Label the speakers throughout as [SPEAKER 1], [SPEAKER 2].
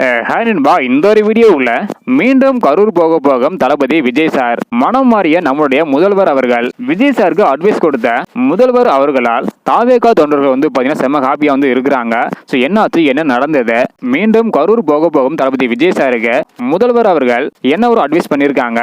[SPEAKER 1] Hi நண்பா, இந்த ஒரு வீடியோவில் மீண்டும் கரூர் போகும் தளபதி விஜய் சார் மனம் மாறிய நம்முடைய முதல்வர் அவர்கள் விஜய் சாருக்கு அட்வைஸ் கொடுத்த முதல்வர் அவர்களால் தாவேகா தொண்டர்கள் பார்த்தீங்கன்னா செம்ம ஹாப்பியா இருக்கிறாங்க. ஸோ என்னாச்சு, என்ன நடந்தது, மீண்டும் கரூர் போகும் தளபதி விஜய் சாருக்கு முதல்வர் அவர்கள் என்ன ஒரு அட்வைஸ் பண்ணியிருக்காங்க,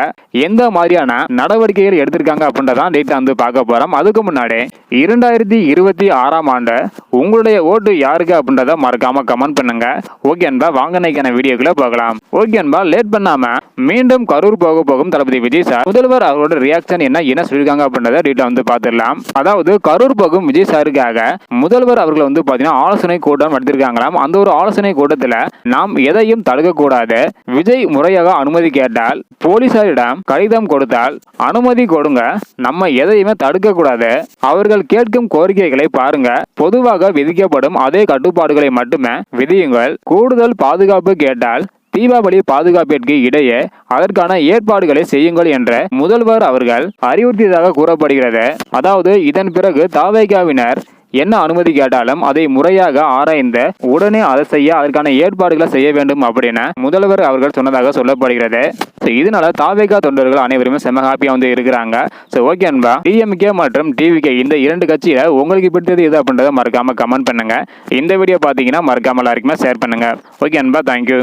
[SPEAKER 1] எந்த மாதிரியான நடவடிக்கைகள் எடுத்திருக்காங்க அப்படின்றதான் டேட்டா பார்க்க போறோம். அதுக்கு முன்னாடி 2026 ஆண்டு உங்களுடைய ஓட்டு யாருக்கு அப்படின்றத மறக்காம கமெண்ட் பண்ணுங்க. ஓகே அன்பா, வாங்க வீடியோக்குள்ள போகலாம். ஓகே அன்பா, லேட் பண்ணாம மீண்டும் கரூர் போகும் தளபதி விஜய் சார் முதல்வர் அவரோட ரியாக்ஷன் என்ன சொல்லிருக்காங்க அப்படின்றத டீட்டெயில் பார்த்துடலாம். அதாவது கரூர் போகும் விஜய் சாருக்காக முதல்வர் அவர்கள் பாத்தீங்கன்னா ஆலோசனை கூட்டம் நடத்திருக்காங்களாம். அந்த ஒரு ஆலோசனை கூட்டத்துல நாம் எதையும் தடுக்க கூடாது, விஜய் முறையாக அனுமதி கேட்டால் போலீசாரிடம் கடிதம் கொடுத்தால் அனுமதி கொடுங்க, நம்ம எதையுமே தடுக்க கூடாது, அவர்கள் கேட்கும் கோரிக்கைகளை பாருங்க, பொதுவாக விதிக்கப்படும் அதே கட்டுப்பாடுகளை மட்டுமே விதியுங்கள், கூடுதல் பாதுகாப்பு கேட்டால் தீபாவளி பாதுகாப்பிற்கு இடையே அதற்கான ஏற்பாடுகளை செய்யுங்கள் என்ற முதல்வர் அவர்கள் அறிவுறுத்தியதாக கூறப்படுகிறது. அதாவது இதன் பிறகு தாவேகாவினர் என்ன அனுமதி கேட்டாலும் அதை முறையாக ஆராய்ந்து உடனே அதை செய்ய அதற்கான ஏற்பாடுகளை செய்ய வேண்டும் அப்படின்னு முதல்வர் அவர்கள் சொன்னதாக சொல்லப்படுகிறது. இதனால தாவேகா தொண்டர்கள் அனைவருமே செம்ம ஹாப்பியா இருக்கிறாங்க. ஸோ ஓகே அன்பா, டிஎம்கே மற்றும் டிவிகே இந்த இரண்டு கட்சியில உங்களுக்கு பிடித்தது எது அப்படின்றத மறக்காம கமெண்ட் பண்ணுங்க. இந்த வீடியோ பார்த்தீங்கன்னா மறக்காம எல்லாருக்குமே ஷேர் பண்ணுங்க. ஓகே அன்பா, தேங்க்யூ.